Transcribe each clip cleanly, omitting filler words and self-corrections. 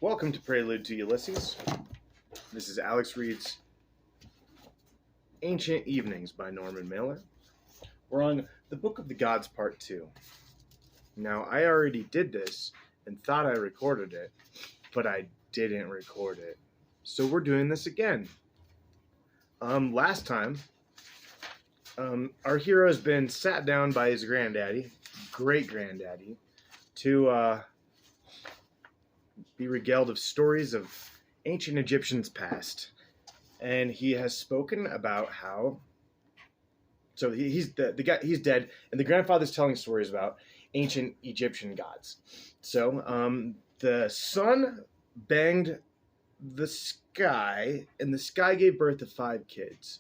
Welcome to Prelude to Ulysses. This is Alex Reed's Ancient Evenings by Norman Mailer. We're on the Book of the Gods Part 2. Now, I already did this and thought I recorded it, but I didn't record it. So we're doing this again. Last time, our hero has been sat down by his granddaddy, great-granddaddy, to be regaled of stories of ancient Egyptians past. And he has spoken about how he's the guy, he's dead, and the grandfather's telling stories about ancient Egyptian gods. So the sun banged the sky, and the sky gave birth to 5 kids.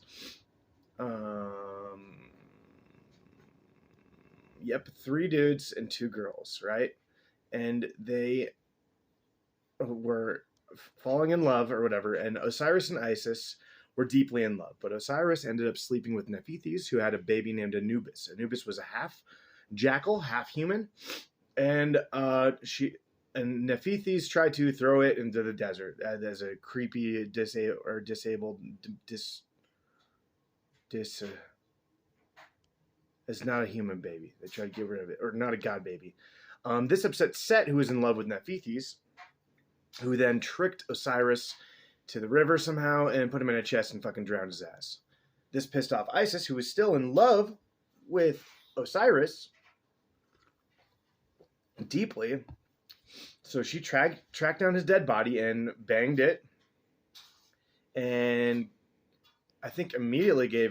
Yep, 3 dudes and 2 girls, right? And they were falling in love or whatever, and Osiris and Isis were deeply in love. But Osiris ended up sleeping with Nephthys, who had a baby named Anubis. Anubis was a half jackal, half human, and Nephthys tried to throw it into the desert as a creepy disabled it's not a human baby. They tried to get rid of it, or not a god baby. This upset Set, who was in love with Nephthys, who then tricked Osiris to the river somehow and put him in a chest and fucking drowned his ass. This pissed off Isis, who was still in love with Osiris deeply. So she tracked down his dead body and banged it. And I think immediately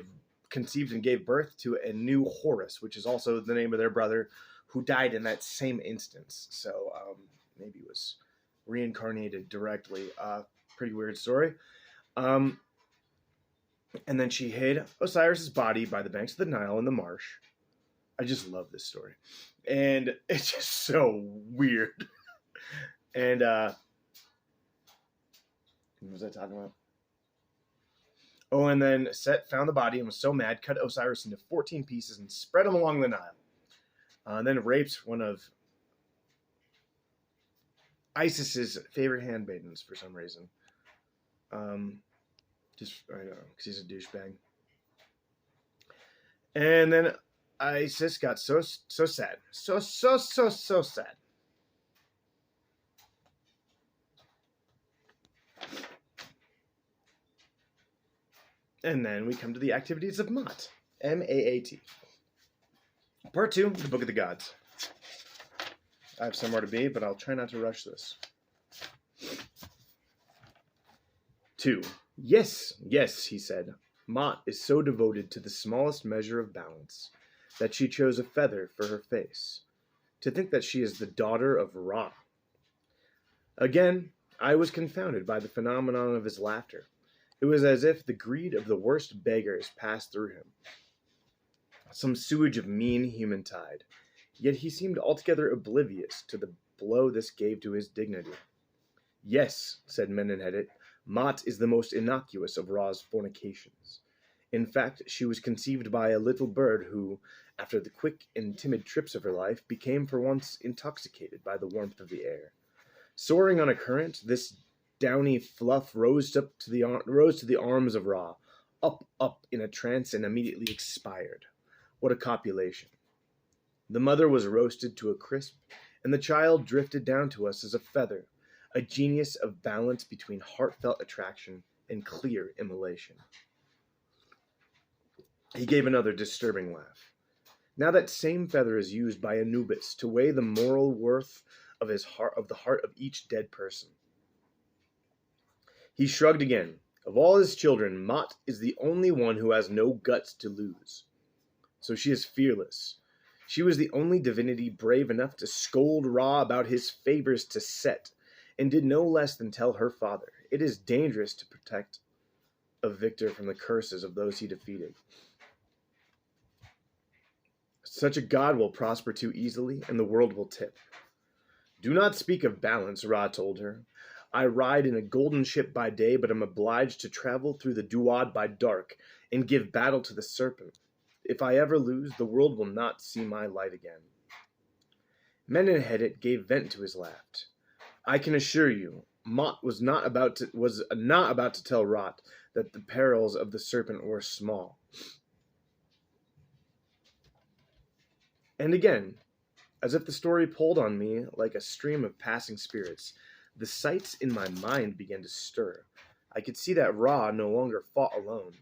conceived and gave birth to a new Horus, which is also the name of their brother, who died in that same instance. So maybe it was reincarnated directly. Pretty weird story. And then she hid Osiris's body by the banks of the Nile in the marsh. I just love this story. And it's just so weird. And what was I talking about? Oh, and then Set found the body and was so mad, cut Osiris into 14 pieces and spread him along the Nile. And then raped one of Isis's favorite handmaidens for some reason. I don't know, because he's a douchebag. And then Isis got so sad. So sad. And then we come to the activities of Maat. M-A-A-T. Part 2, the Book of the Gods. I have somewhere to be, but I'll try not to rush this. 2. Yes, he said. Maat is so devoted to the smallest measure of balance that she chose a feather for her face. To think that she is the daughter of Ra. Again, I was confounded by the phenomenon of his laughter. It was as if the greed of the worst beggars passed through him. Some sewage of mean human tide. Yet he seemed altogether oblivious to the blow this gave to his dignity. Yes, said Menenhedet, Maat is the most innocuous of Ra's fornications. In fact, she was conceived by a little bird who, after the quick and timid trips of her life, became for once intoxicated by the warmth of the air. Soaring on a current, this downy fluff rose to the arms of Ra, up in a trance, and immediately expired. What a copulation! The mother was roasted to a crisp, and the child drifted down to us as a feather, a genius of balance between heartfelt attraction and clear immolation. He gave another disturbing laugh. Now that same feather is used by Anubis to weigh the moral worth of the heart of each dead person. He shrugged again. Of all his children, Maat is the only one who has no guts to lose. So she is fearless. She was the only divinity brave enough to scold Ra about his favors to Set, and did no less than tell her father, it is dangerous to protect a victor from the curses of those he defeated. Such a god will prosper too easily, and the world will tip. Do not speak of balance, Ra told her. I ride in a golden ship by day, but am obliged to travel through the Duat by dark, and give battle to the serpent. If I ever lose, the world will not see my light again. Menenhedet gave vent to his laugh. I can assure you, Mott was not about to tell Rot that the perils of the serpent were small. And again, as if the story pulled on me like a stream of passing spirits, the sights in my mind began to stir. I could see that Ra no longer fought alone,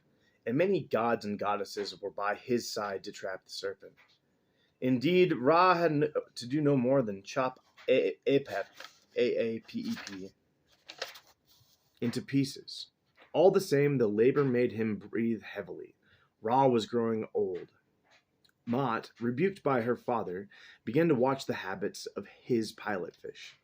and many gods and goddesses were by his side to trap the serpent. Indeed, Ra had to do no more than chop Apep, Aapep, into pieces. All the same, the labor made him breathe heavily. Ra was growing old. Mott, rebuked by her father, began to watch the habits of his pilotfish.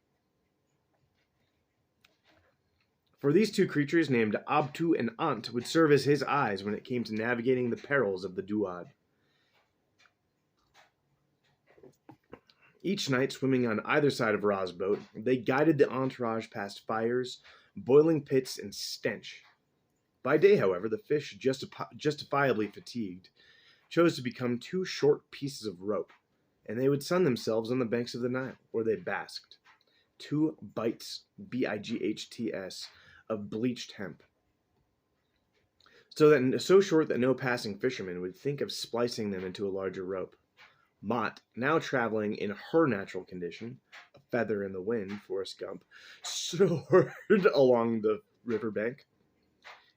For these two creatures named Abtu and Ant would serve as his eyes when it came to navigating the perils of the Duad. Each night, swimming on either side of Ra's boat, they guided the entourage past fires, boiling pits, and stench. By day, however, the fish, justifiably fatigued, chose to become two short pieces of rope, and they would sun themselves on the banks of the Nile, where they basked. 2 bights, bights, of bleached hemp, so short that no passing fisherman would think of splicing them into a larger rope. Mott, now traveling in her natural condition, a feather in the wind, Forrest Gump, soared along the riverbank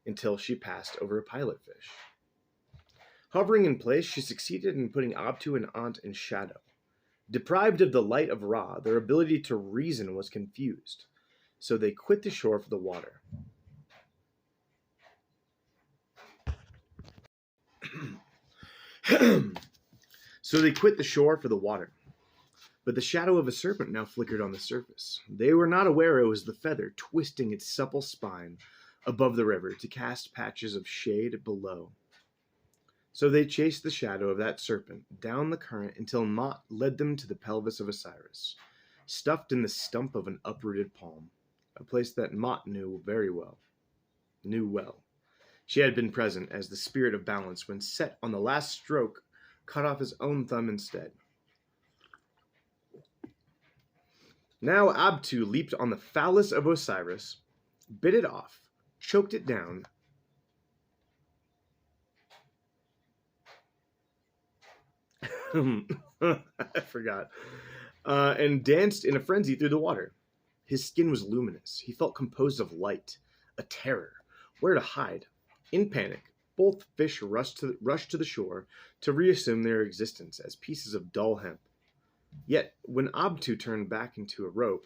until she passed over a pilotfish. Hovering in place, she succeeded in putting Abtu and Ant in shadow. Deprived of the light of Ra, their ability to reason was confused, so they quit the shore for the water. But the shadow of a serpent now flickered on the surface. They were not aware it was the feather twisting its supple spine above the river to cast patches of shade below. So they chased the shadow of that serpent down the current until Mott led them to the pelvis of Osiris, stuffed in the stump of an uprooted palm, a place that Mott knew well. She had been present as the spirit of balance when Set on the last stroke cut off his own thumb instead. Now Abtu leaped on the phallus of Osiris, bit it off, choked it down, I forgot, and danced in a frenzy through the water. His skin was luminous. He felt composed of light, a terror, where to hide. In panic, both fish rushed to the shore to reassume their existence as pieces of dull hemp. Yet, when Abtu turned back into a rope,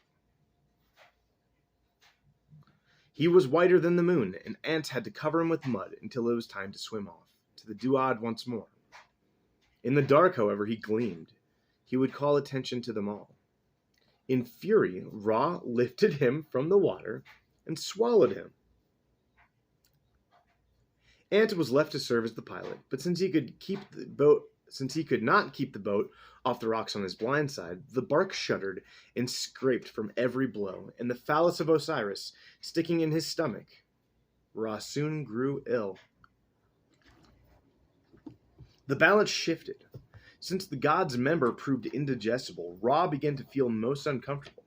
he was whiter than the moon, and ants had to cover him with mud until it was time to swim off, to the Duad once more. In the dark, however, he gleamed. He would call attention to them all. In fury, Ra lifted him from the water and swallowed him. Ant was left to serve as the pilot, but since he could not keep the boat off the rocks on his blind side, the bark shuddered and scraped from every blow, and the phallus of Osiris sticking in his stomach, Ra soon grew ill. The balance shifted. Since the god's member proved indigestible, Ra began to feel most uncomfortable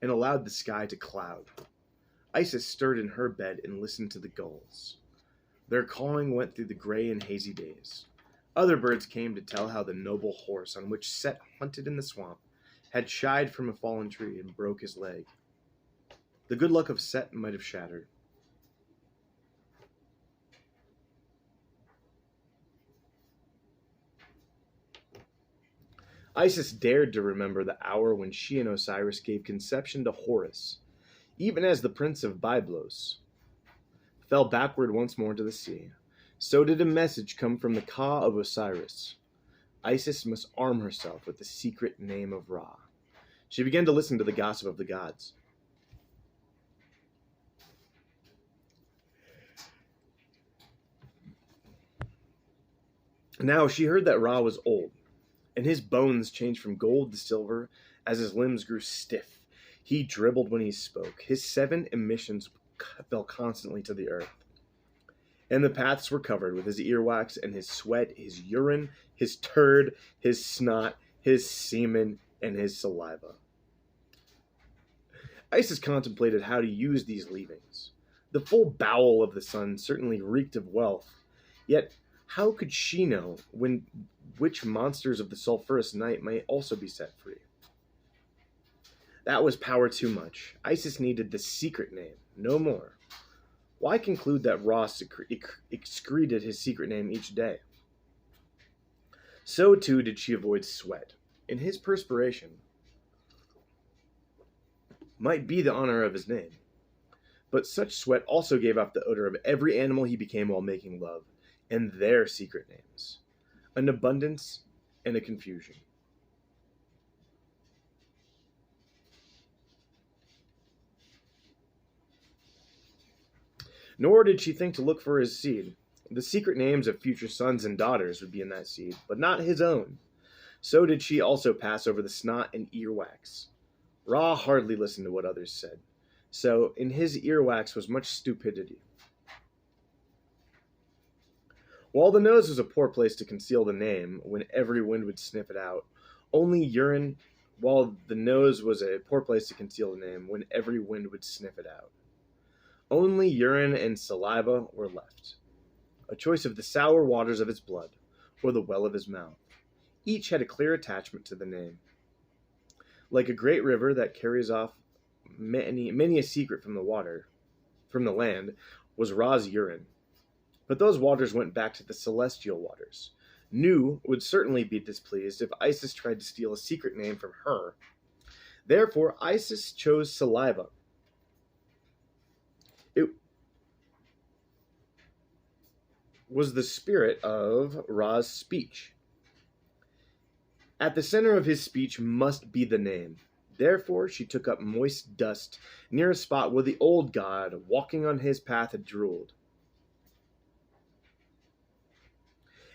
and allowed the sky to cloud. Isis stirred in her bed and listened to the gulls. Their cawing went through the gray and hazy days. Other birds came to tell how the noble horse on which Set hunted in the swamp had shied from a fallen tree and broke his leg. The good luck of Set might have shattered. Isis dared to remember the hour when she and Osiris gave conception to Horus, even as the prince of Byblos fell backward once more into the sea. So did a message come from the Ka of Osiris. Isis must arm herself with the secret name of Ra. She began to listen to the gossip of the gods. Now she heard that Ra was old, and his bones changed from gold to silver as his limbs grew stiff. He dribbled when he spoke. His 7 emissions fell constantly to the earth, and the paths were covered with his earwax and his sweat, his urine, his turd, his snot, his semen, and his saliva. Isis contemplated how to use these leavings. The full bowel of the sun certainly reeked of wealth, yet how could she know which monsters of the sulphurous night might also be set free? That was power too much. Isis needed the secret name, no more. Why conclude that Ra excreted his secret name each day? So too did she avoid sweat. In his perspiration might be the honor of his name. But such sweat also gave off the odor of every animal he became while making love, and their secret names. An abundance and a confusion. Nor did she think to look for his seed. The secret names of future sons and daughters would be in that seed, but not his own. So did she also pass over the snot and earwax. Ra hardly listened to what others said. So in his earwax was much stupidity. While the nose was a poor place to conceal the name when every wind would sniff it out, only urine, while the nose was a poor place to conceal the name when every wind would sniff it out. Only urine and saliva were left, a choice of the sour waters of his blood or the well of his mouth. Each had a clear attachment to the name. Like a great river that carries off many a secret from the land, was Ra's urine. But those waters went back to the celestial waters. Nu would certainly be displeased if Isis tried to steal a secret name from her. Therefore, Isis chose saliva. It was the spirit of Ra's speech. At the center of his speech must be the name. Therefore, she took up moist dust near a spot where the old god, walking on his path, had drooled.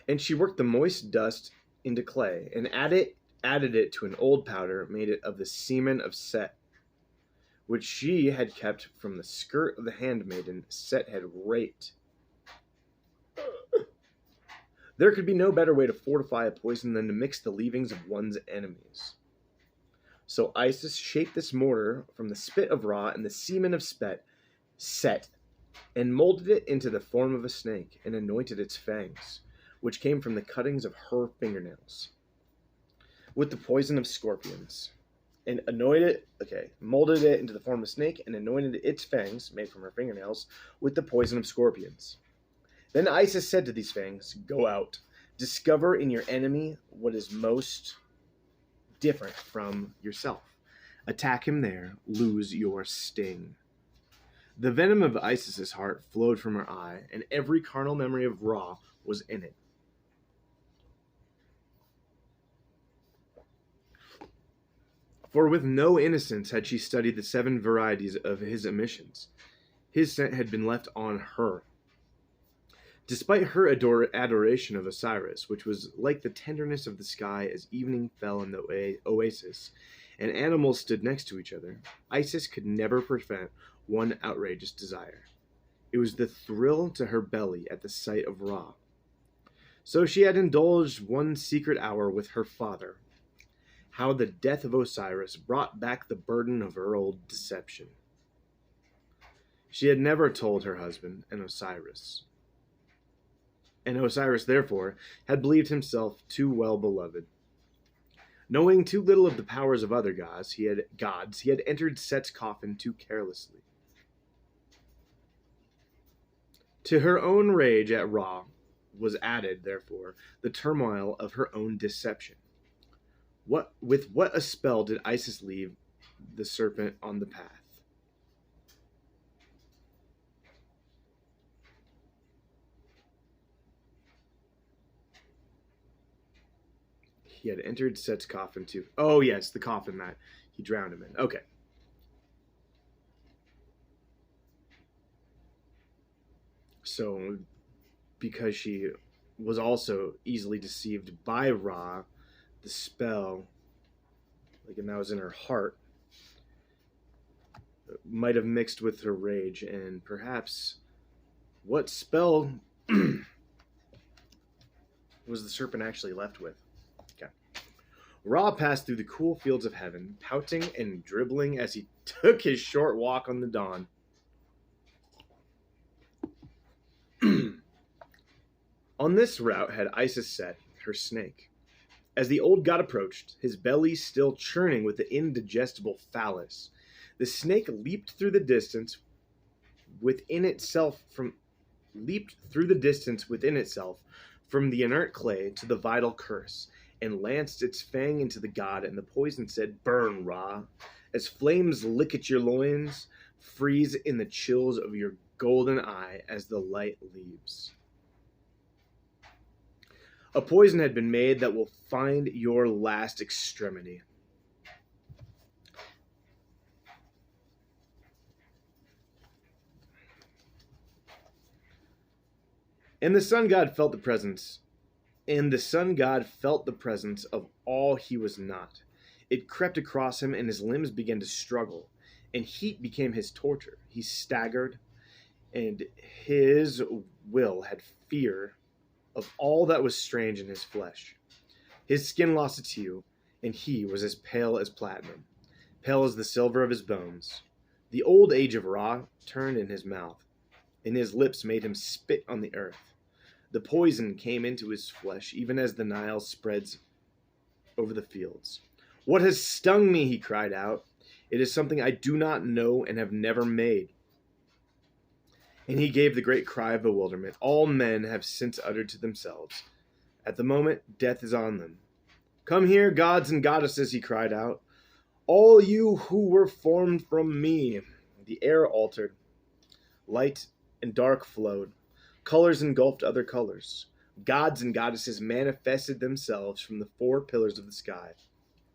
And she worked the moist dust into clay and added it to an old powder made of the semen of Set, which she had kept from the skirt of the handmaiden Set had raped. There could be no better way to fortify a poison than to mix the leavings of one's enemies. So Isis shaped this mortar from the spit of Ra and the semen of Set, and molded it into the form of a snake, and anointed its fangs, which came from the cuttings of her fingernails, with the poison of scorpions, and molded it into the form of a snake, and anointed its fangs, made from her fingernails, with the poison of scorpions. Then Isis said to these fangs, "Go out, discover in your enemy what is most different from yourself. Attack him there, lose your sting." The venom of Isis's heart flowed from her eye, and every carnal memory of Ra was in it. For with no innocence had she studied the 7 varieties of his emissions. His scent had been left on her. Despite her adoration of Osiris, which was like the tenderness of the sky as evening fell in the oasis, and animals stood next to each other, Isis could never prevent one outrageous desire. It was the thrill to her belly at the sight of Ra. So she had indulged one secret hour with her father, how the death of Osiris brought back the burden of her old deception. She had never told her husband, and Osiris, therefore, had believed himself too well beloved. Knowing too little of the powers of other gods, he had entered Set's coffin too carelessly. To her own rage at Ra was added, therefore, the turmoil of her own deception. With what a spell did Isis leave the serpent on the path? He had entered Set's coffin too. Oh, yes, the coffin that he drowned him in. Okay. So, because she was also easily deceived by Ra, the spell, and that was in her heart, might have mixed with her rage, and perhaps what spell was the serpent actually left with? Okay. Ra passed through the cool fields of heaven, pouting and dribbling as he took his short walk on the dawn. On this route had Isis set her snake. As the old god approached, his belly still churning with the indigestible phallus, the snake leaped through the distance within itself from the inert clay to the vital curse, and lanced its fang into the god, and the poison said, "Burn, Ra, as flames lick at your loins, freeze in the chills of your golden eye as the light leaves." A poison had been made that will find your last extremity. And the sun god felt the presence of all he was not. It crept across him, and his limbs began to struggle, and heat became his torture. He staggered, and his will had fear of all that was strange in his flesh. His skin lost its hue, and he was as pale as platinum, pale as the silver of his bones. The old age of Ra turned in his mouth, and his lips made him spit on the earth. The poison came into his flesh, even as the Nile spreads over the fields. "What has stung me?" he cried out. "It is something I do not know and have never made." And he gave the great cry of bewilderment all men have since uttered to themselves. At the moment, death is on them. "Come here, gods and goddesses," he cried out, "all you who were formed from me." The air altered. Light and dark flowed. Colors engulfed other colors. Gods and goddesses manifested themselves from the four pillars of the sky,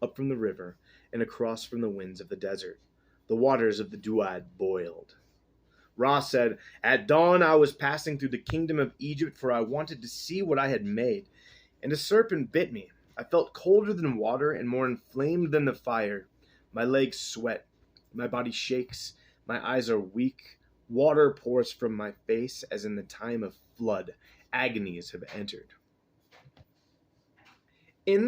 up from the river, and across from the winds of the desert. The waters of the Duad boiled. Ra said, "At dawn I was passing through the kingdom of Egypt, for I wanted to see what I had made, and a serpent bit me. I felt colder than water and more inflamed than the fire. My legs sweat, my body shakes, my eyes are weak. Water pours from my face as in the time of flood. Agonies have entered." In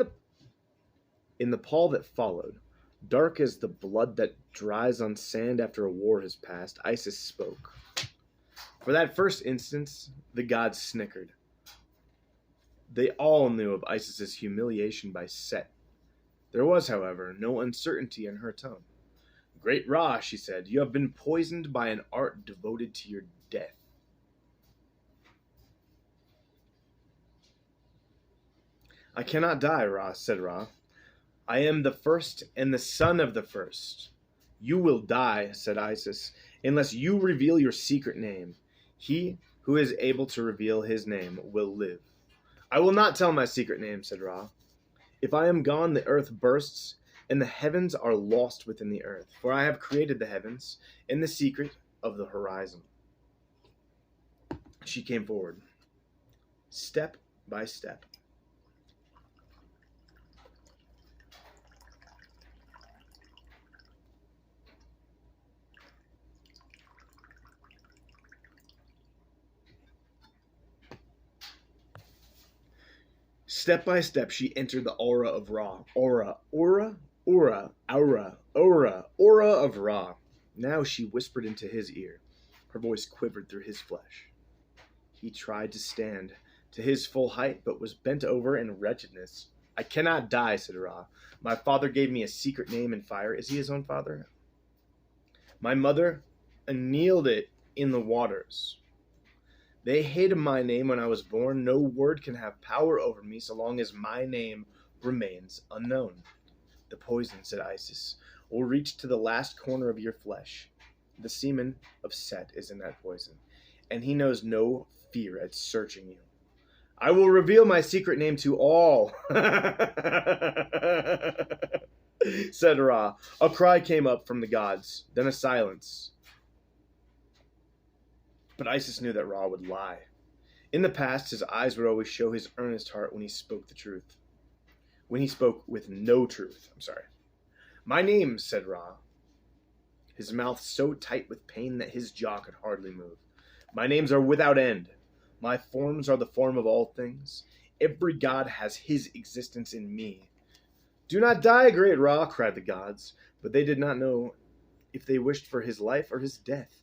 the pall that followed, dark as the blood that dries on sand after a war has passed, Isis spoke. For that first instance, the gods snickered. They all knew of Isis's humiliation by Set. There was, however, no uncertainty in her tone. "Great Ra," she said, "you have been poisoned by an art devoted to your death." "I cannot die," said Ra. "I am the first and the son of the first." "You will die," said Isis, "unless you reveal your secret name. He who is able to reveal his name will live." "I will not tell my secret name," said Ra. "If I am gone, the earth bursts, and the heavens are lost within the earth, for I have created the heavens in the secret of the horizon." She came forward, step by step. Step by step, she entered the aura of Ra. Aura of Ra. Now she whispered into his ear. Her voice quivered through his flesh. He tried to stand to his full height, but was bent over in wretchedness. "I cannot die," said Ra. "My father gave me a secret name in fire." Is he his own father? "My mother annealed it in the waters. They hid my name when I was born. No word can have power over me so long as my name remains unknown." "The poison," said Isis, "will reach to the last corner of your flesh. The semen of Set is in that poison, and he knows no fear at searching you." "I will reveal my secret name to all," said Ra. A cry came up from the gods, then a silence. But Isis knew that Ra would lie. In the past, his eyes would always show his earnest heart when he spoke the truth. When he spoke with no truth. "My name," said Ra, his mouth so tight with pain that his jaw could hardly move. "My names are without end. My forms are the form of all things. Every god has his existence in me. Do not die, great Ra, cried the gods, but they did not know if they wished for his life or his death.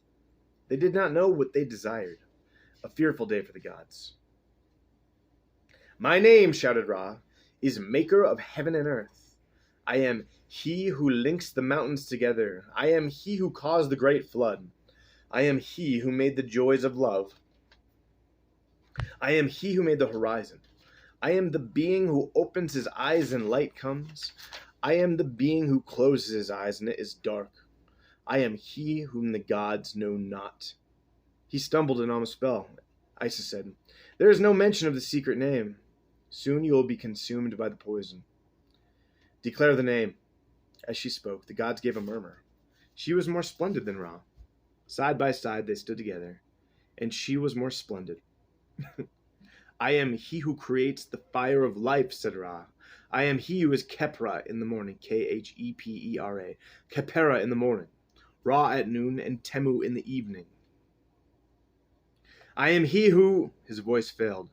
They did not know what they desired. A fearful day for the gods. My name, shouted Ra, is Maker of heaven and earth. I am he who links the mountains together. I am he who caused the great flood. I am he who made the joys of love. I am he who made the horizon. I am the being who opens his eyes and light comes. I am the being who closes his eyes and it is dark. I am he whom the gods know not. He stumbled and almost fell. Isis said, There is no mention of the secret name. Soon you will be consumed by the poison. Declare the name. As she spoke, the gods gave a murmur. She was more splendid than Ra. Side by side they stood together, and she was more splendid. I am he who creates the fire of life, said Ra. I am he who is Khepera in the morning, Khepera, Khepera in the morning, Ra at noon, and Temu in the evening. I am he who... His voice failed.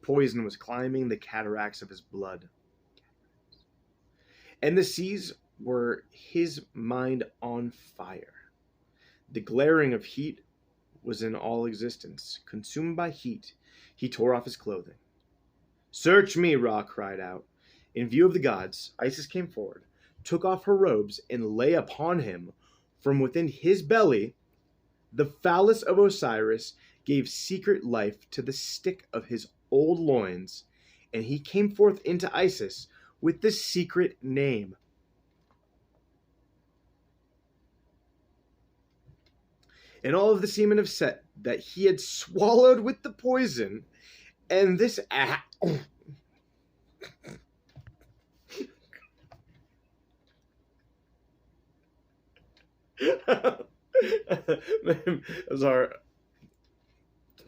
Poison was climbing the cataracts of his blood. And the seas were his mind on fire. The glaring of heat was in all existence. Consumed by heat, he tore off his clothing. Search me, Ra cried out. In view of the gods, Isis came forward, took off her robes, and lay upon him. From within his belly, the phallus of Osiris gave secret life to the stick of his old loins, and he came forth into Isis with the secret name. And all of the seamen have said that he had swallowed with the poison, and this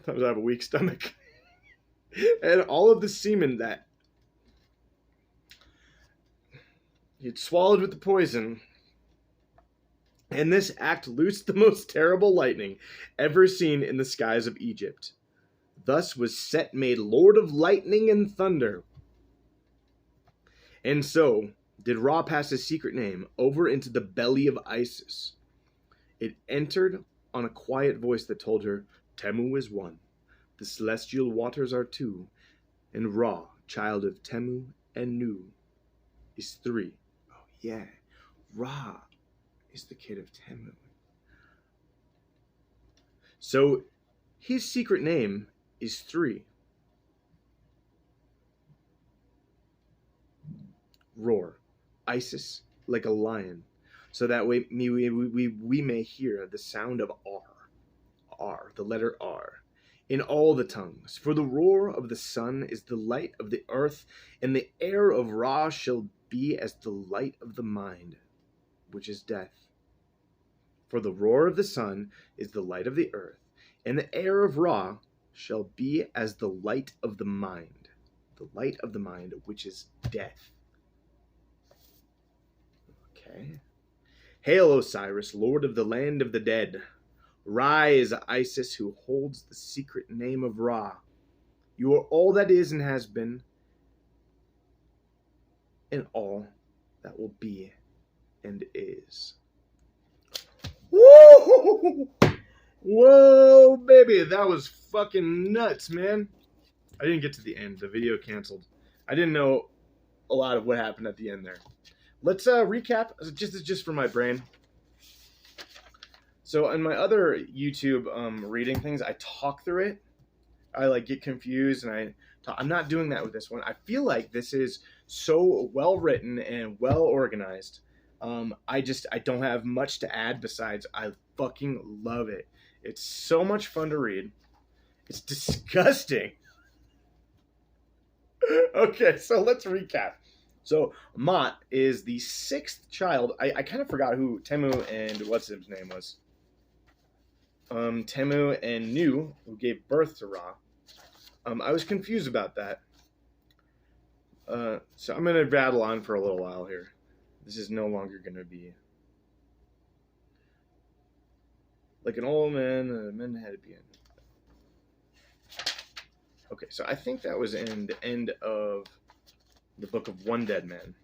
Sometimes I have a weak stomach. And all of the semen that he had swallowed with the poison, and this act loosed the most terrible lightning ever seen in the skies of Egypt. Thus was Set made Lord of Lightning and Thunder. And so did Ra pass his secret name over into the belly of Isis. It entered on a quiet voice that told her, Temu is one, the celestial waters are two, and Ra, child of Temu and Nu, is three. Oh yeah, Ra is the kid of Temu. So his secret name is three. Roar, Isis, like a lion, so that we may hear the sound of R, the letter R, in all the tongues. For the roar of the sun is the light of the earth, and the air of Ra shall be as the light of the mind, which is death. For the roar of the sun is the light of the earth, and the air of Ra shall be as the light of the mind, which is death. Okay. Hail, Osiris, Lord of the land of the dead. Rise, Isis, who holds the secret name of Ra. You are all that is and has been, and all that will be and is. Woo! Whoa, baby, that was fucking nuts, man. I didn't get to the end. The video canceled. I didn't know a lot of what happened at the end there. Let's recap, just for my brain. So in my other YouTube reading things, I talk through it. I like get confused, and I'm not doing that with this one. I feel like this is so well written and well organized. I don't have much to add besides I fucking love it. It's so much fun to read. It's disgusting. Okay, so let's recap. So Mot is the sixth child. I kind of forgot who Temu and what's his name was. Temu and Nu, who gave birth to Ra. I was confused about that. So I'm going to rattle on for a little while here. This is no longer going to be like an old man, and a man had to be in. Okay, so I think that was in the end of the book of One Dead Man.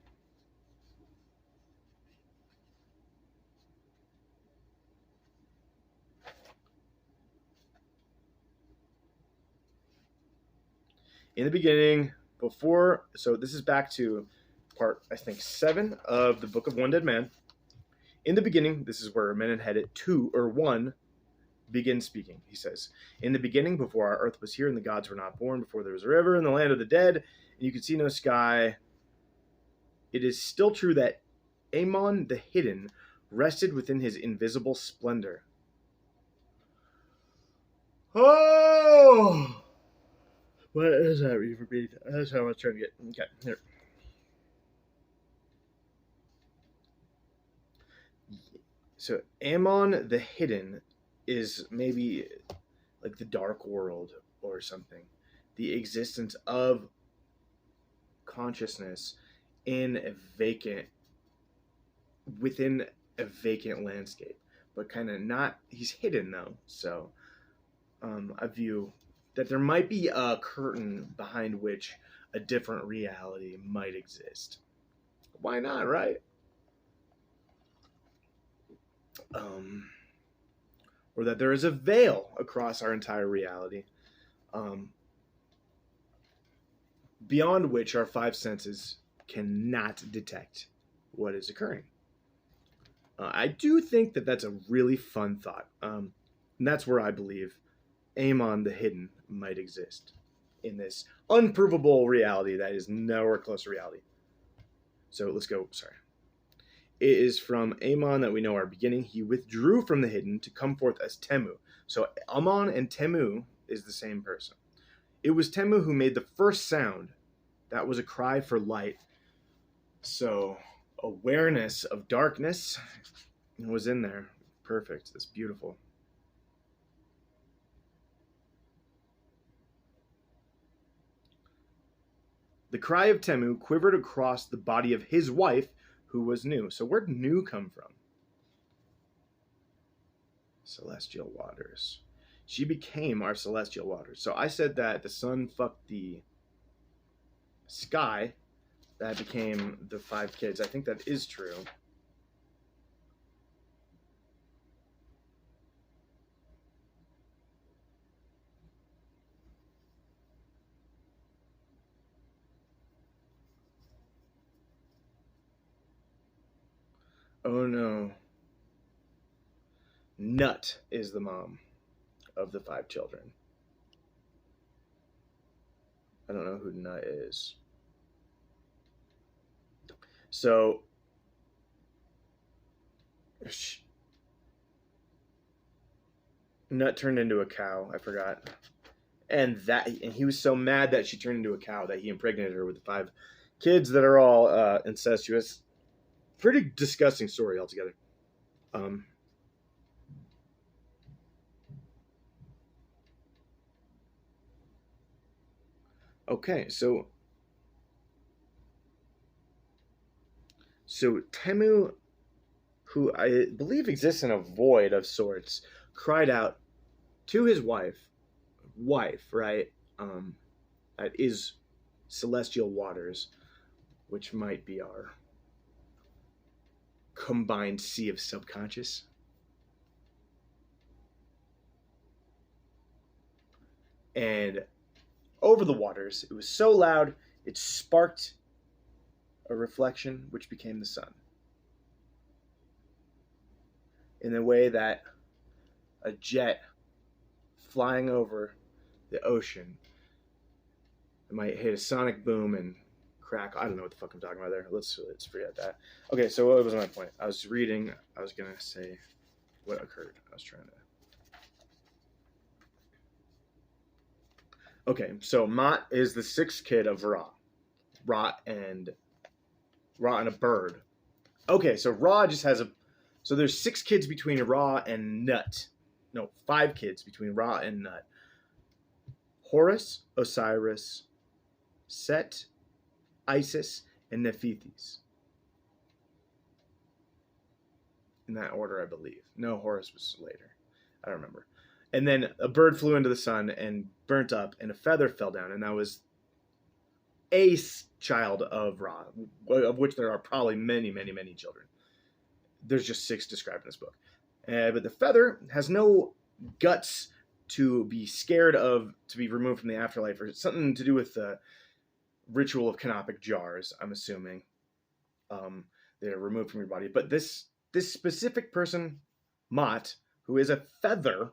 In the beginning, before, so this is back to part, I think, 7 of the Book of One Dead Man. In the beginning, this is where Menenhedet 2 or 1 begins speaking. He says, "In the beginning, before our earth was here and the gods were not born, before there was a river in the land of the dead, and you could see no sky, it is still true that Amon the Hidden rested within his invisible splendor." Oh! What is that? Repeat. That's how I was trying to get. Okay, here. So Amon the Hidden is maybe like the dark world or something. The existence of consciousness in a vacant, within a vacant landscape, but kind of not, he's hidden though. So I view that there might be a curtain behind which a different reality might exist. Why not, right? Or that there is a veil across our entire reality, beyond which our 5 senses cannot detect what is occurring. I do think that that's a really fun thought, and that's where I believe Amon the Hidden might exist, in this unprovable reality that is nowhere close to reality. So let's go. Sorry. It is from Amon that we know our beginning. He withdrew from the Hidden to come forth as Temu. So Amon and Temu is the same person. It was Temu who made the first sound. That was a cry for light. So awareness of darkness was in there. Perfect. That's beautiful. The cry of Temu quivered across the body of his wife, who was Nu. So where'd Nu come from? Celestial waters. She became our celestial waters. So I said that the sun fucked the sky. That became the 5 kids. I think that is true. Oh no. Nut is the mom of the 5 children. I don't know who Nut is. So Nut turned into a cow. I forgot. And he was so mad that she turned into a cow that he impregnated her with the 5 kids that are all incestuous. Pretty disgusting story altogether. Okay, so Temu, who I believe exists in a void of sorts, cried out to his wife, right? That is celestial waters, which might be our combined sea of subconscious. And over the waters, it was so loud, it sparked a reflection which became the sun. In the way that a jet flying over the ocean, it might hit a sonic boom and crack. I don't know what the fuck I'm talking about there. Let's forget that. Okay, so what was my point? I was reading. I was gonna say what occurred. I was trying to. Okay, so Mot is the 6th kid of Ra. Ra and a bird. Okay, so Ra just has a. So there's 6 kids between Ra and Nut. No, 5 kids between Ra and Nut. Horus, Osiris, Set, Isis, and Nephthys. In that order, I believe. No, Horus was later. I don't remember. And then a bird flew into the sun and burnt up, and a feather fell down, and that was a child of Ra, of which there are probably many, many, many children. There's just 6 described in this book. But the feather has no guts to be scared of to be removed from the afterlife, or something to do with the ritual of canopic jars, I'm assuming. They're removed from your body. But this specific person, Mott, who is a feather,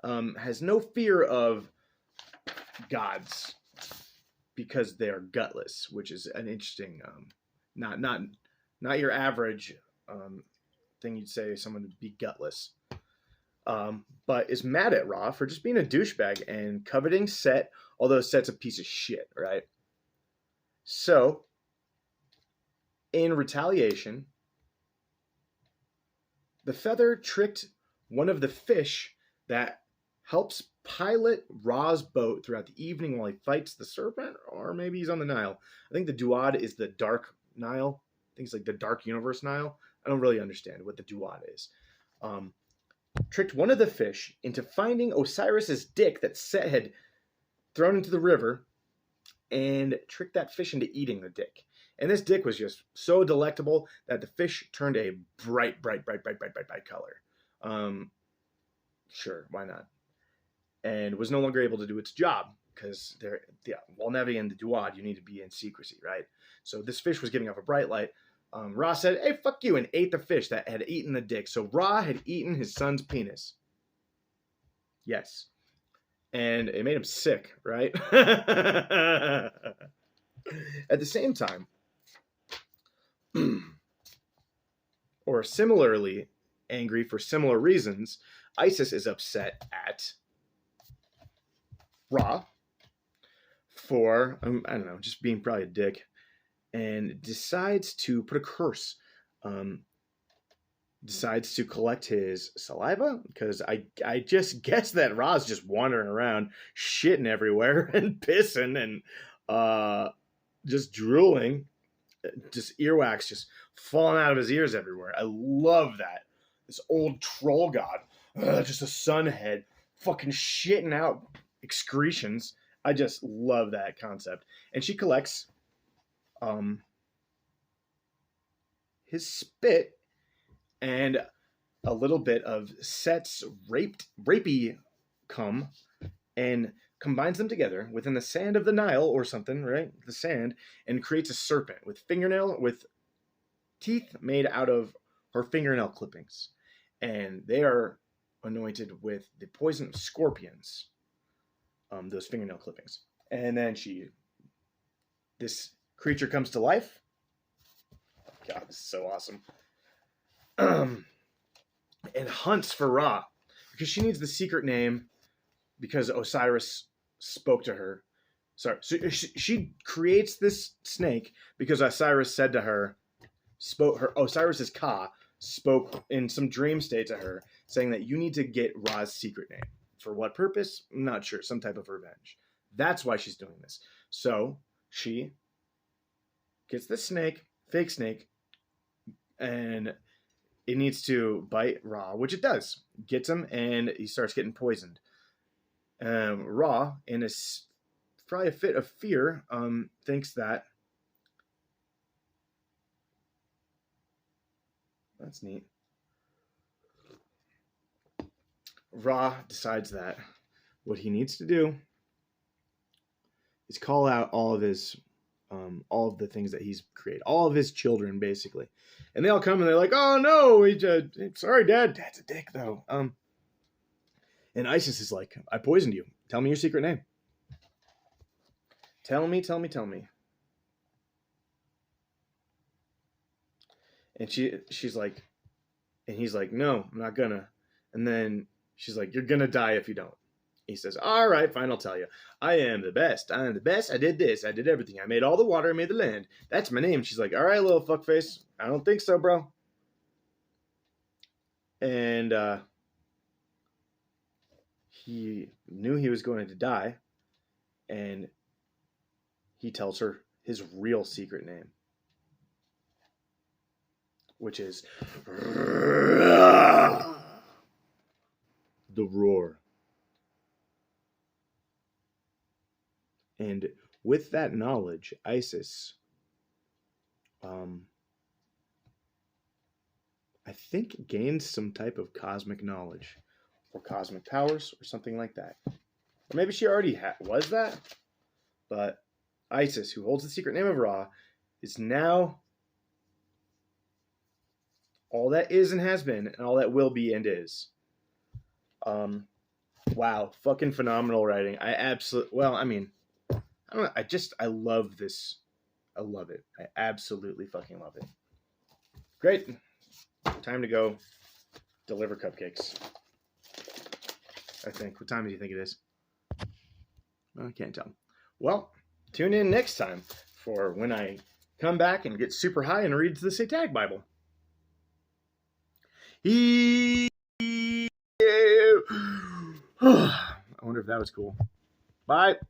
has no fear of gods because they are gutless, which is an interesting, not your average thing you'd say someone would be gutless. But is mad at Ra for just being a douchebag and coveting Set, although Set's a piece of shit, right? So, in retaliation, the feather tricked one of the fish that helps pilot Ra's boat throughout the evening while he fights the serpent, or maybe he's on the Nile. I think the Duat is the Dark Nile. I think it's like the Dark Universe Nile. I don't really understand what the Duat is. Tricked one of the fish into finding Osiris's dick that Set had thrown into the river, and tricked that fish into eating the dick. And this dick was just so delectable that the fish turned a bright color. Sure, why not? And was no longer able to do its job because while navigating the Duat, you need to be in secrecy, right? So this fish was giving off a bright light. Ra said, "Hey, fuck you," and ate the fish that had eaten the dick. So Ra had eaten his son's penis. Yes. And it made him sick, right? At the same time, or similarly angry for similar reasons, Isis is upset at Ra for, I don't know, just being probably a dick, and decides to put a curse. Decides to collect his saliva, because I just guess that Ra's just wandering around, shitting everywhere and pissing and just drooling, just earwax just falling out of his ears everywhere. I love that. This old troll god, just a sun head, fucking shitting out excretions. I just love that concept. And she collects his spit and a little bit of Set's rapey cum, and combines them together within the sand of the Nile or something, right? The sand, and creates a serpent with teeth made out of her fingernail clippings. And they are anointed with the poison of scorpions, those fingernail clippings. And then this creature comes to life. God, this is so awesome. And hunts for Ra because she needs the secret name because Osiris spoke to her. Sorry, so she creates this snake because Osiris said to her, Osiris's Ka spoke in some dream state to her, saying that you need to get Ra's secret name. For what purpose? I'm not sure. Some type of revenge. That's why she's doing this. So she gets the snake, fake snake, and it needs to bite Ra, which it does. Gets him, and he starts getting poisoned. Ra, in probably a fit of fear, thinks that that's neat. Ra decides that what he needs to do is call out all of the things that he's created, all of his children, basically. And they all come and they're like, "Oh no, sorry, Dad. Dad's a dick, though." And Isis is like, "I poisoned you. Tell me your secret name. Tell me. And she's like, and he's like, "No, I'm not gonna." And then she's like, "You're gonna die if you don't." He says, "All right, fine, I'll tell you. I am the best. I am the best. I did this. I did everything. I made all the water. I made the land. That's my name." She's like, "All right, little fuckface. I don't think so, bro." And he knew he was going to die. And he tells her his real secret name, which is the Roar. And with that knowledge, Isis, I think, gains some type of cosmic knowledge, or cosmic powers or something like that. Or maybe she already was that. But Isis, who holds the secret name of Ra, is now all that is and has been, and all that will be and is. Wow, fucking phenomenal writing. I don't know. I love this. I love it. I absolutely fucking love it. Great. Time to go deliver cupcakes. I think. What time do you think it is? I can't tell. Well, tune in next time for when I come back and get super high and read the Satanic Bible. I wonder if that was cool. Bye.